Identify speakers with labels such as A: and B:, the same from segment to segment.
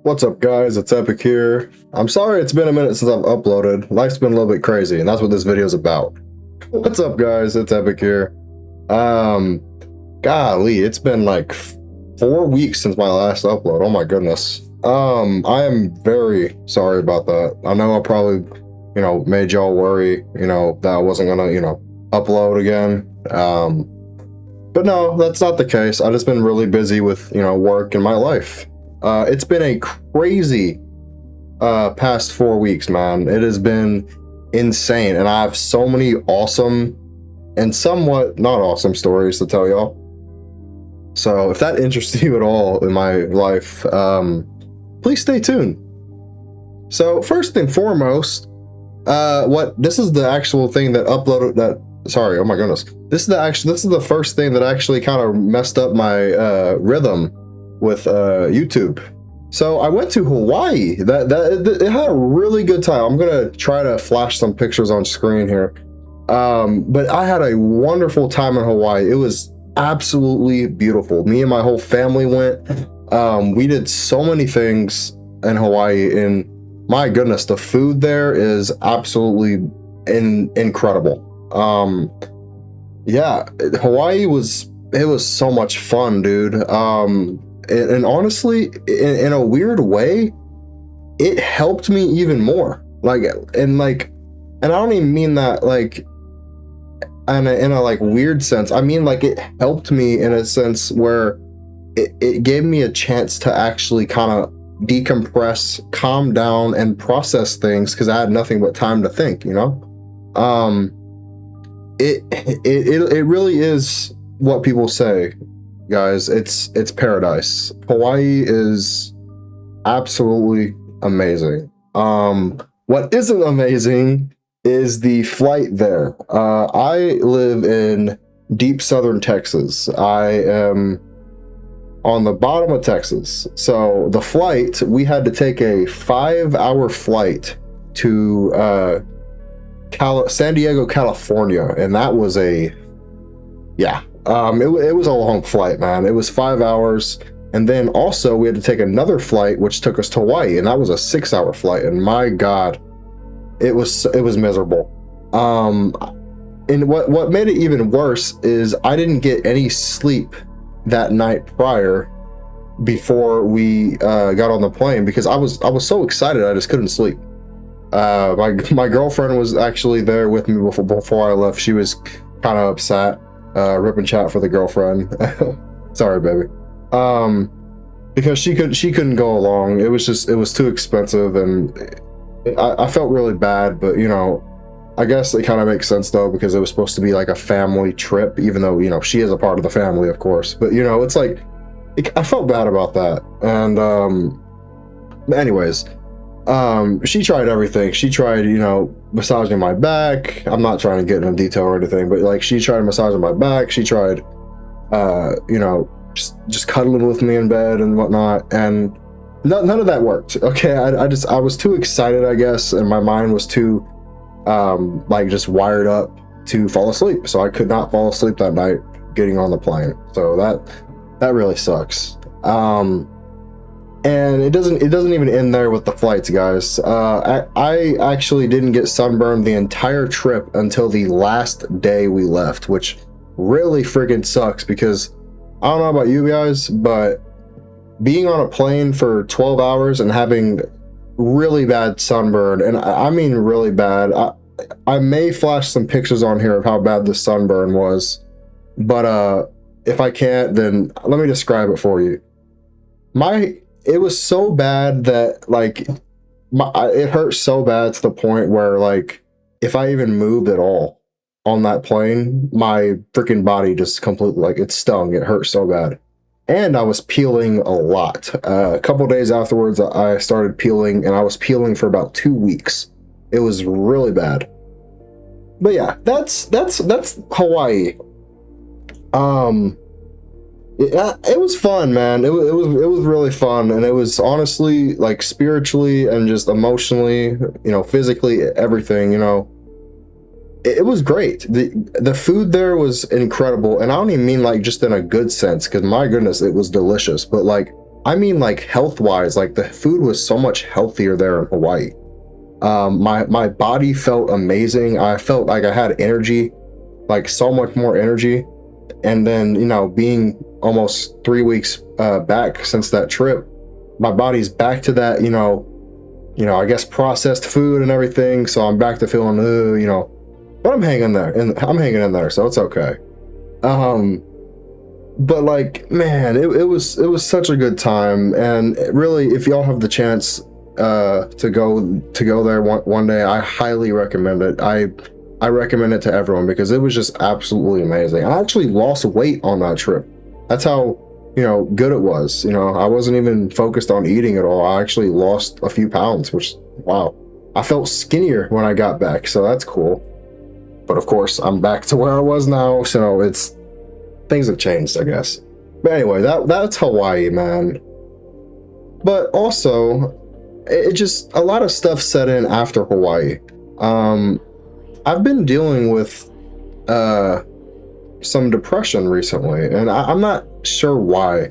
A: What's up, guys? It's Epic here. I'm sorry it's been a minute since I've uploaded. Life's been a little bit crazy, and that's what this video is about. What's up, guys? It's Epic here. Golly, it's been like 4 weeks since my last upload. Oh my goodness. I am very sorry about that. I know I probably, made y'all worry, that I wasn't gonna, upload again. But no, that's not the case. I've just been really busy with, work and my life. It's been a crazy past 4 weeks, man. It has been insane, and I have so many awesome and somewhat not awesome stories to tell y'all. So if that interests you at all in my life, please stay tuned. So first and foremost, this is the actual thing that uploaded that. Sorry, oh my goodness. This is the first thing that actually kind of messed up my rhythm with YouTube. So I went to Hawaii. It had a really good time. I'm gonna try to flash some pictures on screen here. But I had a wonderful time in Hawaii. It was absolutely beautiful. Me and my whole family went. We did so many things in Hawaii, and my goodness, the food there is absolutely incredible. Yeah, Hawaii was so much fun, dude. And honestly, in a weird way, it helped me even more. And I don't even mean that like in a like weird sense. I mean, like, it helped me in a sense where it gave me a chance to actually kind of decompress, calm down, and process things, because I had nothing but time to think, It really is what people say, guys. It's paradise. Hawaii is absolutely amazing. What isn't amazing is the flight there. I live in deep southern Texas. I am on the bottom of Texas. So the flight, we had to take a 5-hour flight to San Diego, California, and that was it was a long flight, man. It was 5 hours, and then also we had to take another flight which took us to Hawaii, and that was a 6-hour flight, and my God, it was miserable. And what made it even worse is I didn't get any sleep that night prior before we got on the plane, because I was so excited I just couldn't sleep. My girlfriend was actually there with me before I left. She was kind of upset. Rip and chat for the girlfriend. Sorry, baby. Because she couldn't go along. It was too expensive, and I felt really bad. But I guess it kind of makes sense though, because it was supposed to be like a family trip, even though she is a part of the family, of course. But it's like I felt bad about that. And anyways. She tried everything. She tried, massaging my back. I'm not trying to get into detail or anything, but like, she tried massaging my back. She tried, just cuddling with me in bed and whatnot. And none of that worked. Okay. I was too excited, I guess. And my mind was too, just wired up to fall asleep. So I could not fall asleep that night getting on the plane. So that really sucks. And it doesn't even end there with the flights, guys. I actually didn't get sunburned the entire trip until the last day we left, which really freaking sucks, because I don't know about you guys, but being on a plane for 12 hours and having really bad sunburn, and I mean really bad. I may flash some pictures on here of how bad the sunburn was, but if I can't, then let me describe it for you. It was so bad that it hurt so bad to the point where if I even moved at all on that plane, my freaking body just completely it stung. It hurt so bad, and I was peeling a lot. A couple days afterwards, I started peeling, and I was peeling for about 2 weeks. It was really bad. But yeah, that's Hawaii. It was fun, man. It was really fun, and it was honestly spiritually and just emotionally, physically, everything. It was great. The food there was incredible, and I don't even mean just in a good sense, because my goodness, it was delicious. But I mean, like health wise, like the food was so much healthier there in Hawaii. My body felt amazing. I felt like I had energy, like so much more energy. And then, you know, being almost 3 weeks back since that trip, my body's back to that, I guess processed food and everything. So I'm back to feeling, but I'm hanging there, and I'm hanging in there, so it's okay. But like, man, it was such a good time, and really, if y'all have the chance to go there one day, I highly recommend it. I recommend it to everyone because it was just absolutely amazing. I actually lost weight on that trip. That's how, good it was. I wasn't even focused on eating at all. I actually lost a few pounds, which, wow. I felt skinnier when I got back, so that's cool. But of course, I'm back to where I was now, so things have changed, I guess. But anyway, that's Hawaii, man. But also, it just, a lot of stuff set in after Hawaii. I've been dealing with some depression recently, and I'm not sure why.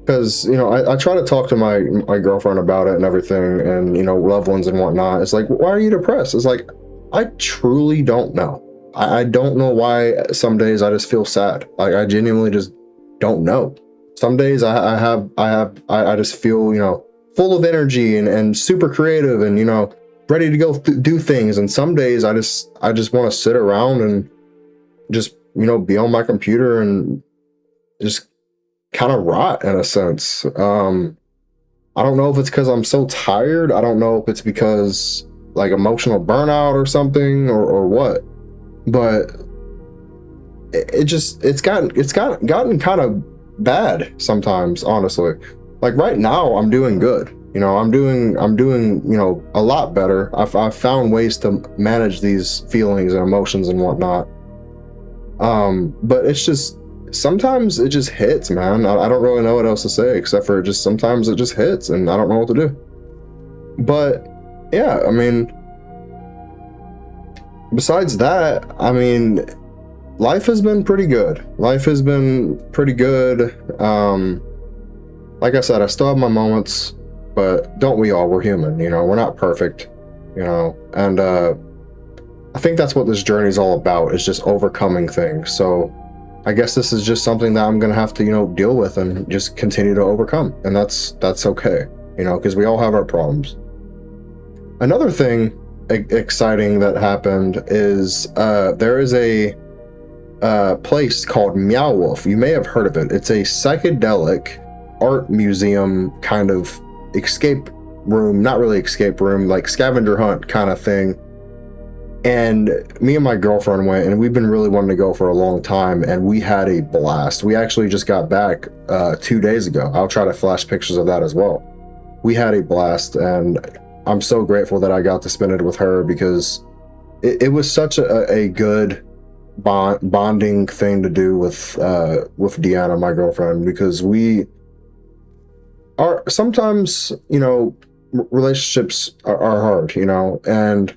A: Because, I try to talk to my girlfriend about it and everything, and, loved ones and whatnot. It's like, why are you depressed? It's like, I truly don't know. I don't know why some days I just feel sad. Like, I genuinely just don't know. Some days I just feel, full of energy and super creative and, ready to go do things. And some days I just want to sit around and just, be on my computer and just kind of rot in a sense. I don't know if it's because I'm so tired. I don't know if it's because like emotional burnout or something or what, but it's gotten kind of bad sometimes, honestly. Like right now I'm doing good. I'm doing a lot better. I've found ways to manage these feelings and emotions and whatnot. But it's just, sometimes it just hits, man. I don't really know what else to say except for just sometimes it just hits and I don't know what to do. But yeah, I mean, besides that, I mean, life has been pretty good. Like I said, I still have my moments, but don't we all? We're human, we're not perfect, and I think that's what this journey is all about, is just overcoming things. So I guess this is just something that I'm gonna have to, deal with and just continue to overcome, and that's okay, because we all have our problems. Another thing exciting that happened is there is a place called Meow Wolf. You may have heard of it. It's a psychedelic art museum kind of escape room, not really escape room, like scavenger hunt kind of thing. And me and my girlfriend went, and we've been really wanting to go for a long time, and we had a blast. We actually just got back 2 days ago. I'll try to flash pictures of that as well. We had a blast, and I'm so grateful that I got to spend it with her, because it was such a good bonding thing to do with Deanna, my girlfriend, because we are sometimes, relationships are hard, and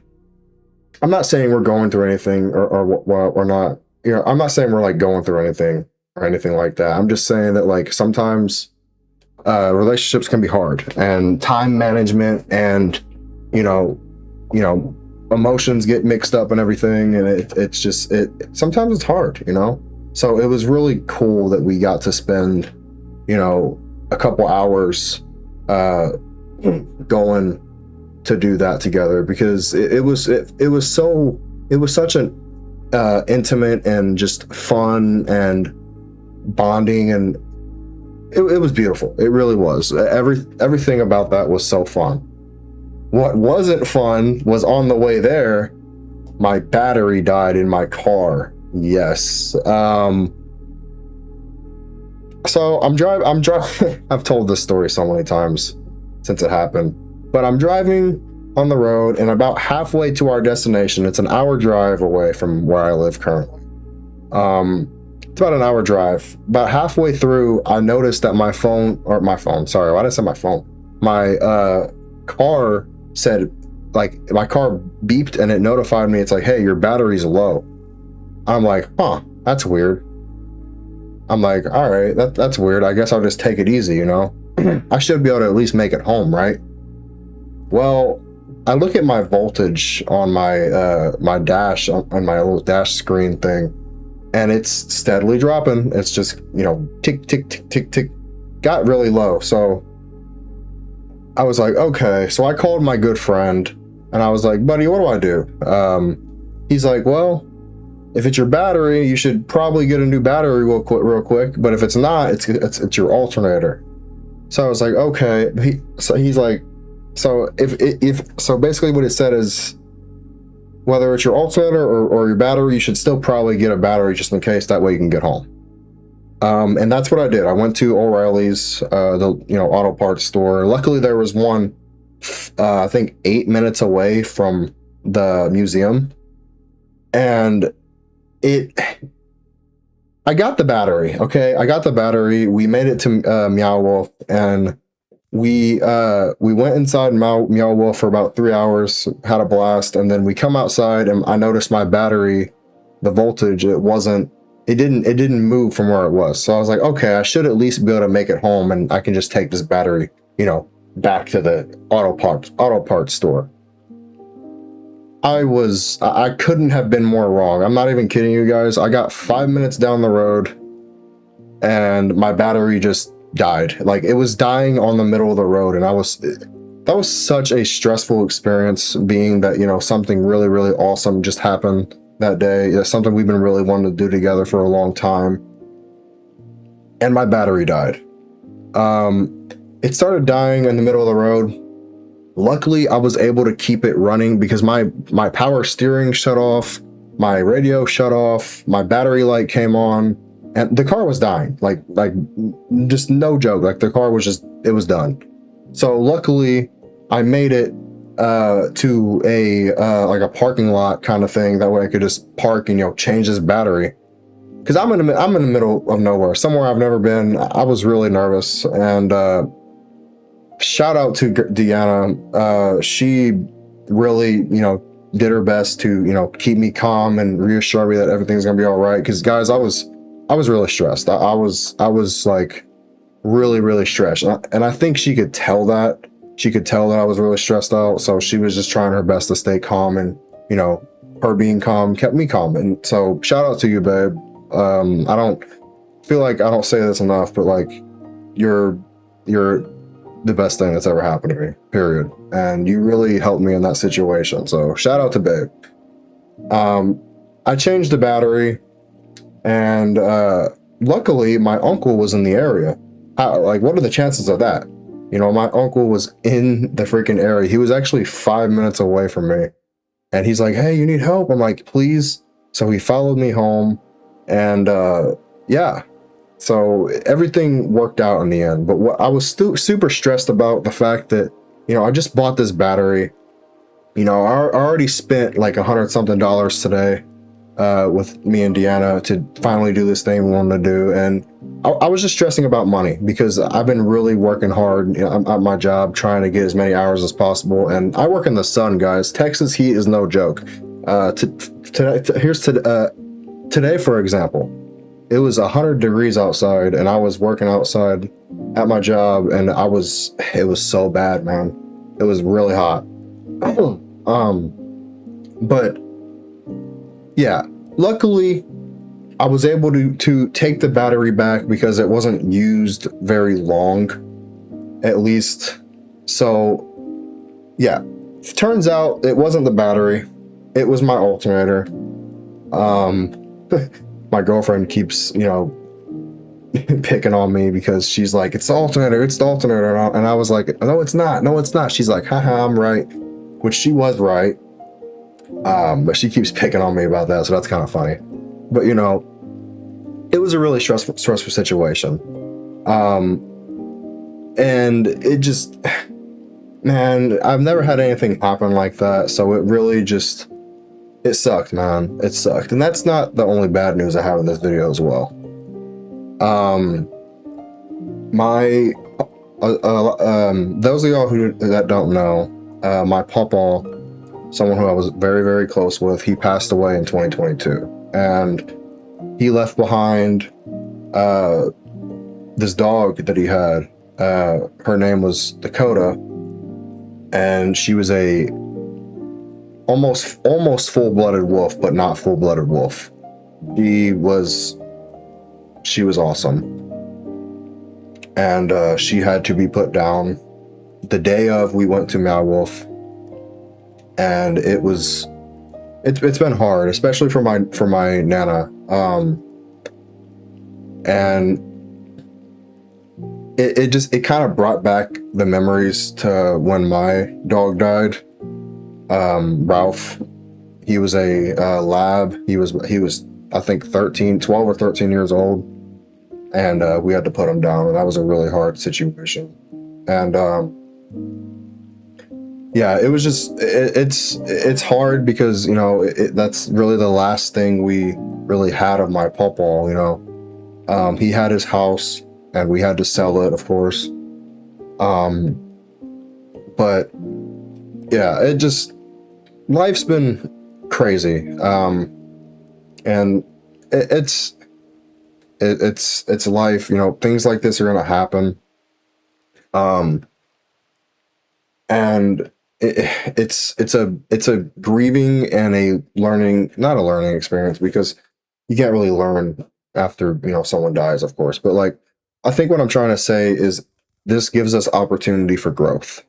A: I'm not saying we're going through anything or not, I'm not saying we're like going through anything or anything like that. I'm just saying that like sometimes relationships can be hard, and time management and, emotions get mixed up and everything. And it's just sometimes it's hard, so it was really cool that we got to spend, a couple hours going to do that together, because it was such an intimate and just fun and bonding, and it was beautiful. It really was. Everything about that was so fun. What wasn't fun was on the way there, my battery died in my car. Yes. So I'm driving. I've told this story so many times since it happened, but I'm driving on the road, and about halfway to our destination, it's an hour drive away from where I live currently. It's about an hour drive. About halfway through, I noticed that my phone, sorry, why did I say my phone? My car said, like, my car beeped and it notified me. It's like, hey, your battery's low. I'm like, huh, that's weird. I'm like, all right, that's weird. I guess I'll just take it easy, I should be able to at least make it home, right? Well, I look at my voltage on my dash, on my little dash screen thing, and it's steadily dropping. It's just, tick, tick, tick, tick, tick. Got really low. So I was like, okay. So I called my good friend and I was like, buddy, what do I do? He's like, well, if it's your battery, you should probably get a new battery real quick. But if it's not, it's your alternator. So I was like, okay. He's like, so so basically what it said is, whether it's your alternator or your battery, you should still probably get a battery just in case. That way you can get home. And that's what I did. I went to O'Reilly's, the auto parts store. Luckily, there was one, I think 8 minutes away from the museum, and I got the battery. Okay, I got the battery. We made it to Meow Wolf, and we went inside Meow Wolf for about 3 hours, had a blast, and then we come outside, and I noticed my battery, the voltage, it didn't move from where it was. So I was like, okay, I should at least be able to make it home, and I can just take this battery, back to the auto parts store. I couldn't have been more wrong. I'm not even kidding you guys. I got 5 minutes down the road and my battery just died. Like, it was dying on the middle of the road, and that was such a stressful experience, being that, something really, really awesome just happened that day. It's something we've been really wanting to do together for a long time. And my battery died. It started dying in the middle of the road. Luckily, I was able to keep it running because my power steering shut off, my radio shut off, my battery light came on, and the car was dying. Like just no joke. Like, the car was it was done. So luckily, I made it to a parking lot kind of thing. That way I could just park and change this battery. Because I'm in the middle of nowhere, somewhere I've never been. I was really nervous, and shout out to Deanna. She really, did her best to, keep me calm and reassure me that everything's gonna be all right. Because guys, I was really stressed. I was like really, really stressed, and I think she could tell that. She could tell that I was really stressed out. So she was just trying her best to stay calm, and her being calm kept me calm. And so shout out to you, babe. I don't feel like I don't say this enough, but like, you're the best thing that's ever happened to me, period. And you really helped me in that situation. So shout out to babe. I changed the battery, and luckily my uncle was in the area. What are the chances of that? My uncle was in the freaking area. He was actually 5 minutes away from me, and he's like, hey, you need help? I'm like, please. So he followed me home, and yeah. So everything worked out in the end. But what I was super stressed about, the fact that, I just bought this battery. I already spent like $100-something today with me and Deanna to finally do this thing we wanted to do. And I was just stressing about money, because I've been really working hard at my job, trying to get as many hours as possible. And I work in the sun, guys. Texas heat is no joke. Today, for example, it was 100 degrees outside, and I was working outside at my job, and it was so bad, man. It was really hot. But yeah, luckily I was able to take the battery back because it wasn't used very long, at least. So yeah, it turns out it wasn't the battery, it was my alternator. My girlfriend keeps, picking on me because she's like, it's the alternator. And I was like, no, it's not. She's like, haha, I'm right. Which she was right. But she keeps picking on me about that. So that's kind of funny. But, it was a really stressful situation. And it just, man, I've never had anything happen like that. So it really just, it sucked, man. It sucked. And that's not the only bad news I have in this video as well. Those of y'all that don't know, my papa, someone who I was very, very close with, he passed away in 2022. And he left behind this dog that he had. Her name was Dakota, and she was a almost full-blooded wolf, but not full-blooded wolf. She was awesome, and she had to be put down the day of we went to Meow Wolf, and it's been hard, especially for my Nana, and it kind of brought back the memories to when my dog died. Ralph, he was a lab. He was I think 12 or 13 years old, and we had to put him down, and that was a really hard situation. And yeah, it was just it's hard because, you know, that's really the last thing we really had of my pawpaw. You know, he had his house, and we had to sell it, of course. But yeah, life's been crazy. And it's life, you know, things like this are going to happen. And it's a grieving and a learning, not a learning experience, because you can't really learn after, you know, someone dies, of course. But like, I think what I'm trying to say is this gives us opportunity for growth.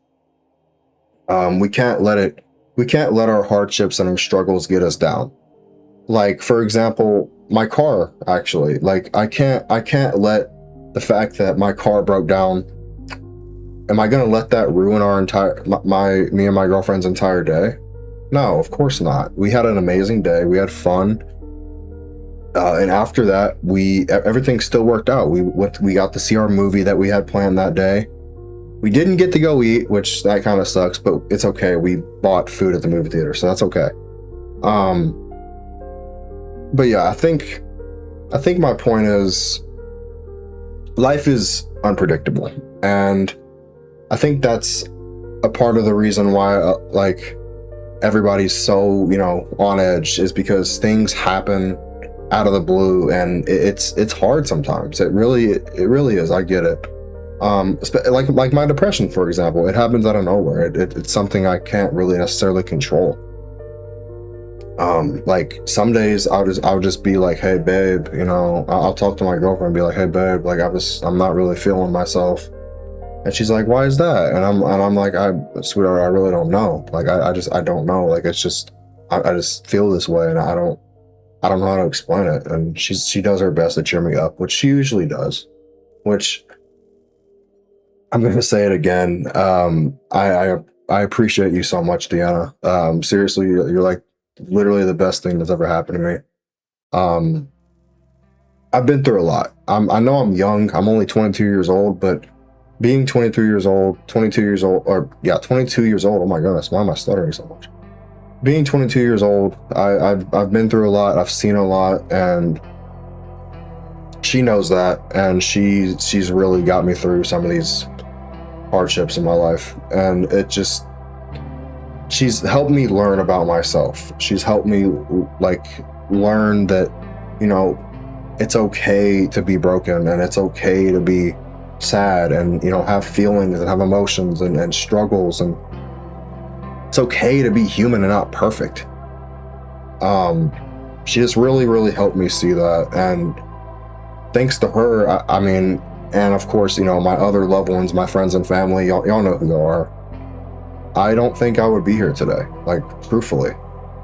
A: We can't let our hardships and our struggles get us down. Like, for example, my car, actually, like, I can't let the fact that my car broke down, am I going to let that ruin me and my girlfriend's entire day? No, of course not. We had an amazing day. We had fun. And after that, everything still worked out. We got to see our movie that we had planned that day. We didn't get to go eat, which that kind of sucks, but it's okay. We bought food at the movie theater, so that's okay. But yeah, I think my point is life is unpredictable, and I think that's a part of the reason why like everybody's so, you know, on edge, is because things happen out of the blue, and it's hard sometimes. It really is. I get it. Like my depression, for example, it happens out of nowhere. It's something I can't really necessarily control. Like some days I'll just be like, hey babe, you know, I'll talk to my girlfriend and be like, hey babe, like I'm not really feeling myself. And she's like, why is that? And I'm like, sweetheart, I really don't know. Like I don't know. Like it's just I just feel this way, and I don't know how to explain it. And she does her best to cheer me up, which she usually does. Which I'm gonna say it again. I appreciate you so much, Deanna. Seriously, you're like literally the best thing that's ever happened to me. I've been through a lot. I know I'm young. I'm only 22 years old, but being 22 years old, oh my goodness, why am I stuttering so much? Being 22 years old, I've been through a lot. I've seen a lot, and she knows that, and she's really got me through some of these hardships in my life, and she's helped me learn about myself. She's helped me like learn that, you know, it's okay to be broken, and it's okay to be sad, and, you know, have feelings and have emotions and struggles, and it's okay to be human and not perfect. She just really helped me see that, and thanks to her, I mean, and of course, you know, my other loved ones, my friends and family, y'all know who they are. I don't think I would be here today. Like, truthfully,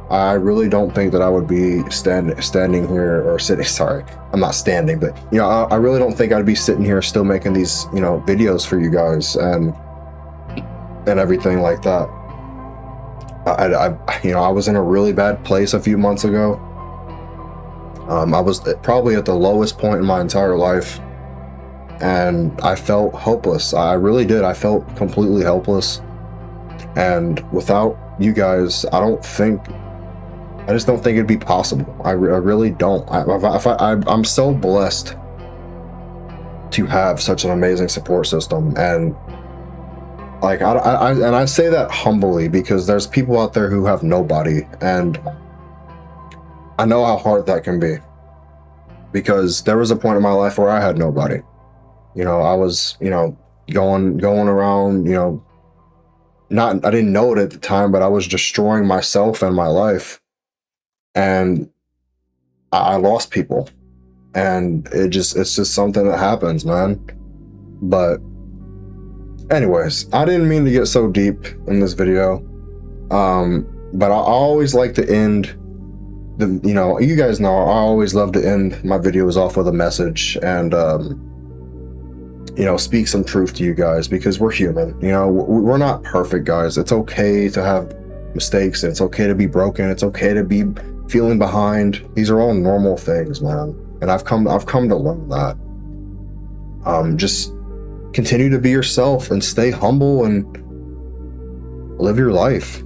A: I really don't think that I would be standing here or sitting. Sorry, I'm not standing, but, you know, I really don't think I'd be sitting here still making these, you know, videos for you guys and everything like that. I was in a really bad place a few months ago. I was probably at the lowest point in my entire life, and I felt hopeless. I really did. I felt completely helpless. And without you guys, I just don't think it'd be possible. I really don't. I'm so blessed to have such an amazing support system, and like I say that humbly, because there's people out there who have nobody, and I know how hard that can be, because there was a point in my life where I had nobody. You know, I was, you know, going around, you know, I didn't know it at the time, but I was destroying myself and my life. And I lost people. And it's just something that happens, man. But anyways, I didn't mean to get so deep in this video. But I always like to end you know, you guys know, I always love to end my videos off with a message and, you know, speak some truth to you guys, because we're human. You know, we're not perfect, guys. It's okay to have mistakes. It's okay to be broken. It's okay to be feeling behind. These are all normal things, man. And I've come to learn that. Just continue to be yourself and stay humble and live your life.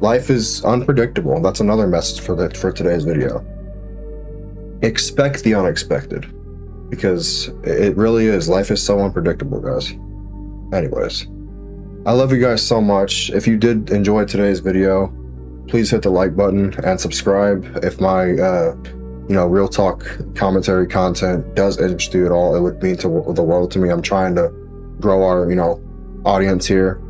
A: Life is unpredictable. That's another message for today's video. Expect the unexpected, because it really is. Life is so unpredictable, guys. Anyways, I love you guys so much. If you did enjoy today's video, please hit the like button and subscribe. If my you know, real talk commentary content does interest you at all, it would mean the world to me. I'm trying to grow our, you know, audience here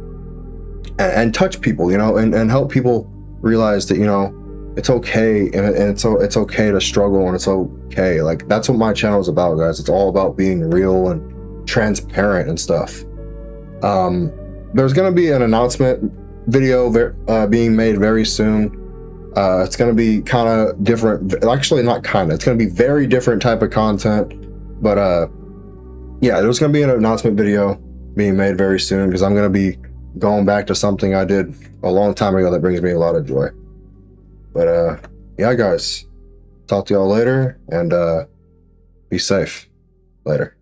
A: and touch people, you know, and help people realize that, you know, it's okay, and it's okay to struggle, and it's okay. Like, that's what my channel is about, guys. It's all about being real and transparent and stuff. There's gonna be an announcement video being made very soon. It's gonna be kind of different. Actually, not kind of. It's gonna be very different type of content. But yeah, there's gonna be an announcement video being made very soon, because I'm gonna be going back to something I did a long time ago that brings me a lot of joy. But yeah, guys, talk to y'all later, and be safe. Later.